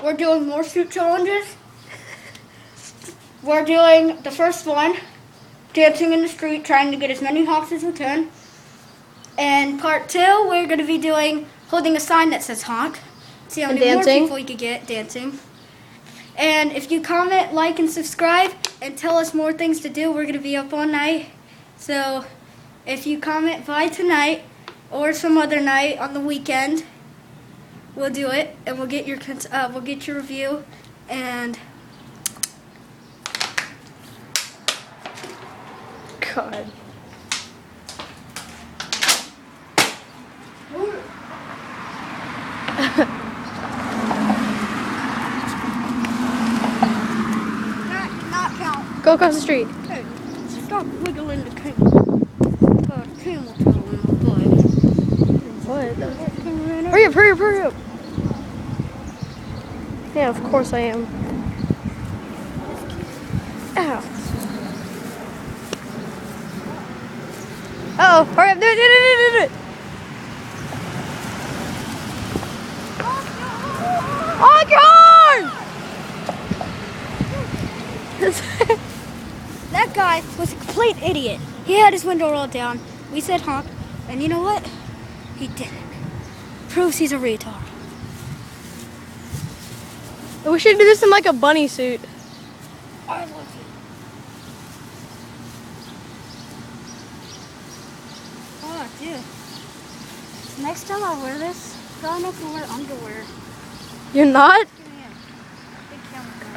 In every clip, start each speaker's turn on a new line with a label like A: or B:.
A: we're doing more suit challenges. We're doing the first one, dancing in the street, trying to get as many honks as we can. And part 2, we're going to be doing holding a sign that says honk. See how many more people you can get dancing. And if you comment, like, and subscribe, and tell us more things to do, we're going to be up all night. So if you comment by tonight or some other night on the weekend, we'll do it, and we'll get your review. And
B: God.
A: not count.
B: Go across the street.
A: Hey, stop wiggling the camel. Camel toe in my butt.
B: What? Hurry up, hurry up, hurry up. Yeah, of course I am. Ow. Uh-oh, hurry up, do it. Honk your horn!
A: That guy was a complete idiot. He had his window rolled down. We said honk, and you know what? He didn't. Proves he's a retard.
B: We should do this in like a bunny suit.
A: I love you. Oh, dude. Next time I wear this, I don't know if I'll wear underwear.
B: You're not?
A: Give me a big camera gun.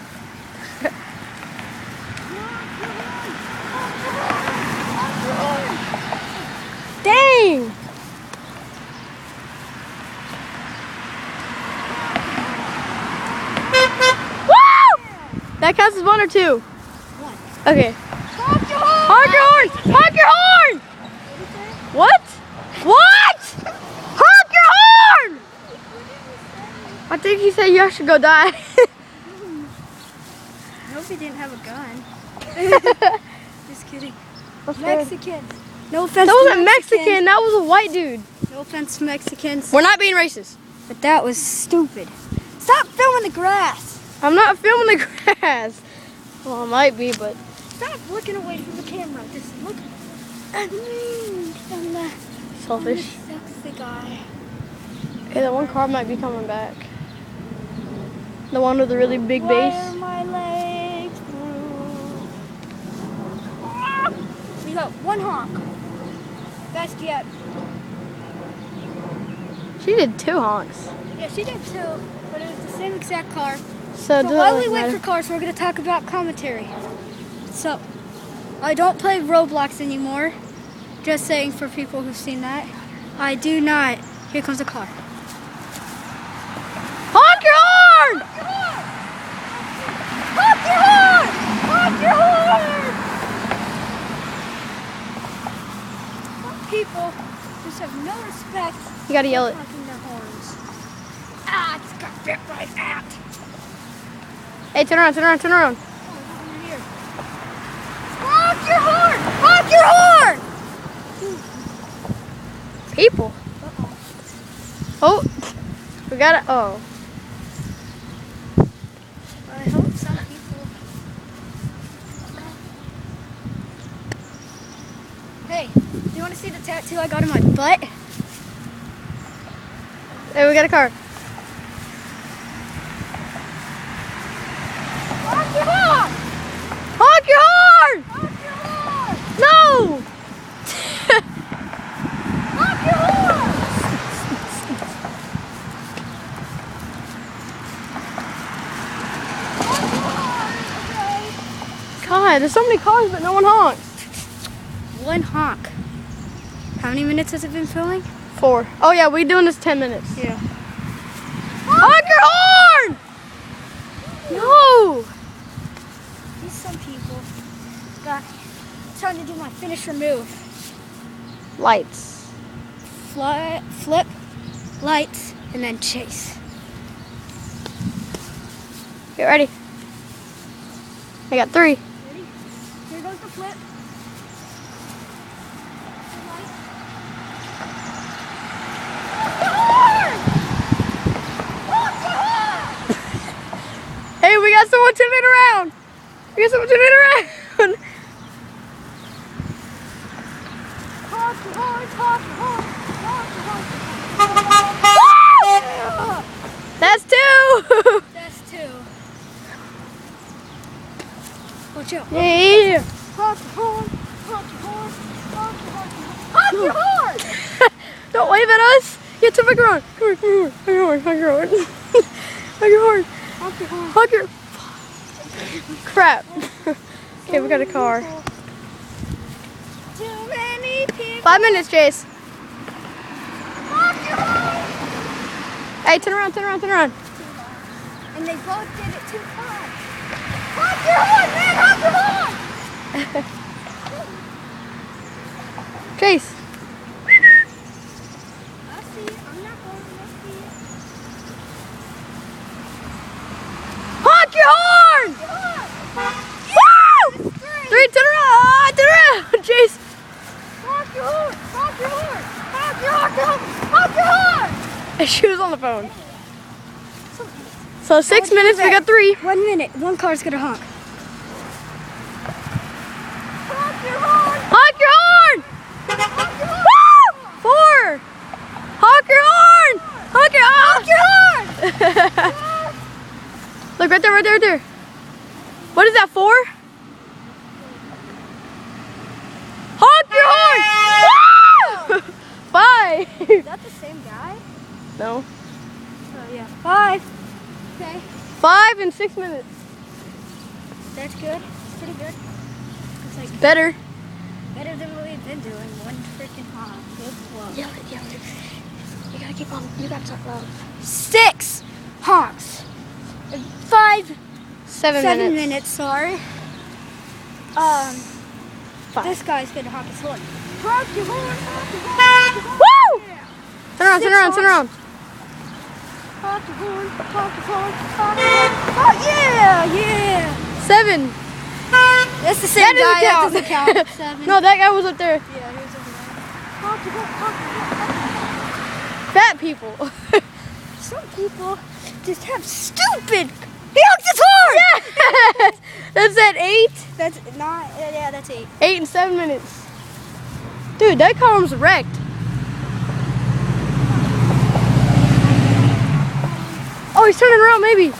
B: Dang! Woo! That counts as 1 or 2?
A: 1.
B: Okay.
A: Honk your horn!
B: Honk your horn! Honk your horn! What? What? Honk your horn! I think he said you should go die.
A: I hope he didn't have a gun. Just kidding. Mexicans. No offense
B: That
A: to
B: wasn't Mexican. That was a white dude.
A: No offense to Mexicans.
B: We're not being racist.
A: But that was stupid. Stop filming the grass.
B: I'm not filming the grass. Well, I might be, but...
A: Stop looking away from the camera. Just look at me. I'm the
B: Selfish.
A: sexy guy.
B: Hey, that one car might be coming back. The one with the really big
A: Why
B: bass.
A: are my legs through? We got 1 honk. Best yet.
B: She did 2 honks.
A: Yeah, she did too, but it was the same exact car.
B: So
A: While we wait for cars, we're going to talk about commentary. So, I don't play Roblox anymore. Just saying for people who've seen that. I do not. Here comes the car.
B: Honk your horn!
A: Honk your horn! Honk your horn! Some people just have no respect.
B: You gotta yell it.
A: for honking their horns. Ah, I just got bit right out.
B: Hey, turn around, turn around, turn around.
A: Oh, over here. Honk your horn! Honk your horn!
B: People. Oh, we got it. Oh.
A: I hope some people. Hey, do you want to see the tattoo I got on my butt?
B: Hey, we got a car.
A: Honk your horn!
B: Honk your horn!
A: Honk your horn!
B: No!
A: Honk your horn!
B: God, there's so many cars, but no one honks.
A: 1 honk. How many minutes has it been filming?
B: 4. Oh yeah, we're doing this 10 minutes.
A: Yeah.
B: Honk your horn! No!
A: These some people got trying to do my finisher move.
B: Lights.
A: Flip, lights, and then chase.
B: Get ready. I got 3.
A: Ready? Here goes the flip.
B: someone turning around. I got someone turning around.
A: Honk your horn, honk your horn, honk your horn.
B: That's 2.
A: That's 2. Watch out.
B: Yeah.
A: Honk your horn, honk your horn, honk your horn. Honk your horn!
B: Don't wave at us. Yeah, turn back around. Come here, honk your horn, honk your horn. Honk your horn.
A: Honk your horn.
B: Honk your... Crap. Okay, we got a car.
A: Too many people.
B: 5 minutes, Chase.
A: Honk your horn!
B: Hey, turn around, turn around, turn around.
A: And they both did it too fast. Honk your horn, man! Honk your horn!
B: Chase.
A: I see it. I'm not going to see it.
B: Honk your horn! Woo! 3, turn around. Ah, turn around. Chase.
A: Honk your horn! Honk your horn! Honk your horn! Honk your horn!
B: She was on the phone. So 6 minutes, we got 3.
A: 1 minute. One car's gonna honk. Honk your horn!
B: Honk your horn!
A: Honk your horn!
B: Woo! 4. Honk your horn! Honk your horn!
A: Honk your horn!
B: Look, right there, right there, right there. What is that, 4? Honk your horn! Woo! 5.
A: Is that the same guy?
B: No.
A: Oh yeah. 5. Okay.
B: 5 in 6 minutes.
A: That's good. It's pretty good. It's like
B: Better.
A: better than what we've been doing. One freaking honk. Good flow.
B: Yeah. You gotta keep on. You gotta talk loud.
A: 6 honks. 5
B: 7
A: 7
B: minutes.
A: minutes, sorry.
B: 5.
A: This guy's gonna honk his horn. Honk your horn, honk your horn, honk your horn.
B: Woo!
A: Yeah.
B: Turn around,
A: 6
B: turn around, turn around.
A: Honk your horn, honk your horn, honk your horn. Oh yeah, yeah.
B: 7.
A: That's the same
B: That
A: guy. That
B: doesn't
A: doesn't
B: count.
A: count. 7.
B: No, that guy was up there.
A: Yeah, he was over there. Honk your horn, honk your horn.
B: Fat people.
A: Some people just have stupid. He honked his horn.
B: Yes! That's at 8.
A: That's 9. Yeah, that's 8.
B: 8 and 7 minutes. Dude, that car was wrecked. Oh, he's turning around, maybe.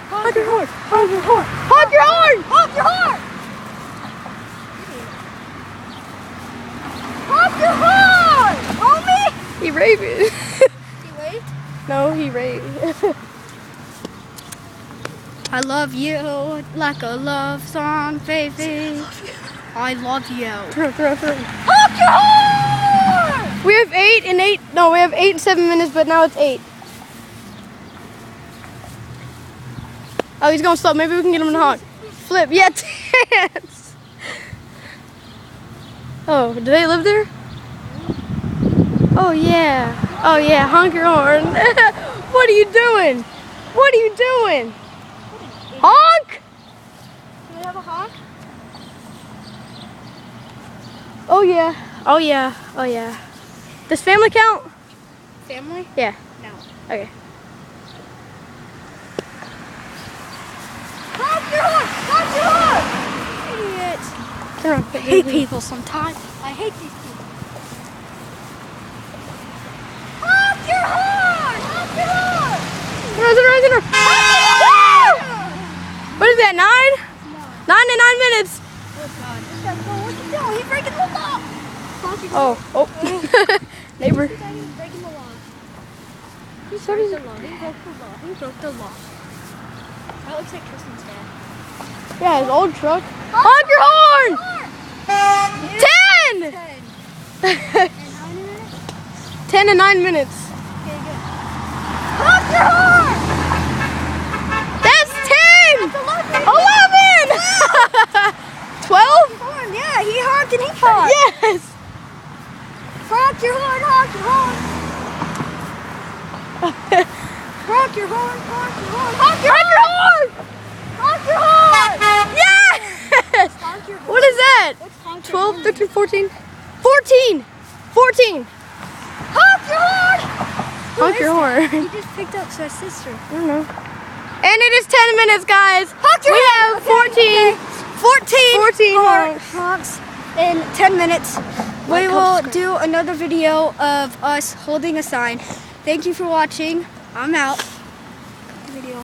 B: Honk your horn. Honk your horn. Honk your horn.
A: Honk your horn. Honk your horn, homie.
B: He raved.
A: He waved.
B: No, he raved.
A: I love you like a love song, baby. I love you.
B: Throw.
A: Honk your horn!
B: We have 8 and 8. No, we have 8 and 7 minutes, but now it's 8. Oh, he's going slow. Maybe we can get him to honk. Flip. Yeah, dance. Oh, do they live there? Oh, yeah. Oh, yeah. Honk your horn. What are you doing? What are you doing? Honk!
A: Do we have a honk?
B: Oh, yeah. Oh, yeah. Oh, yeah. Does family count?
A: Family?
B: Yeah.
A: No.
B: Okay.
A: Honk your horn! Honk your horn! Idiot.
B: Turn on.
A: I hate people sometimes. I hate these people. Honk your horn! Honk your horn!
B: Turn on. Woo! What is that, 9?
A: No.
B: 9 and 9 minutes.
A: Oh God. This guy's going, what's he doing? He's breaking the law. Honk your horn.
B: Oh. Neighbor.
A: He's breaking the law. He
B: So
A: broke
B: does-
A: the law. He broke the law. He broke the law. That looks like Tristan's dad.
B: Yeah, his old truck. Honk your horn! 10!
A: 10. And 9 minutes?
B: 10 and 9 minutes.
A: Okay, good. Honk your horn!
B: That's 10!
A: That's 11!
B: 12?
A: Horn, yeah, he honked and he honked.
B: Yes!
A: Honk your horn, honk your horn. Honk your horn, honk your horn, honk your horn! Honk your horn!
B: Yes!
A: Honk your horn.
B: What is that?
A: What's honk your
B: 12,
A: horn?
B: 13, 14? 14! 14!
A: Honk your horn!
B: Honk your horn.
A: He just picked up his sister.
B: I don't know. And it is 10 minutes, guys.
A: Honk your
B: We
A: hand.
B: have 14. 14
A: more
B: honks.
A: honks in 10 minutes. We will do another video of us holding a sign. Thank you for watching. I'm out. Video.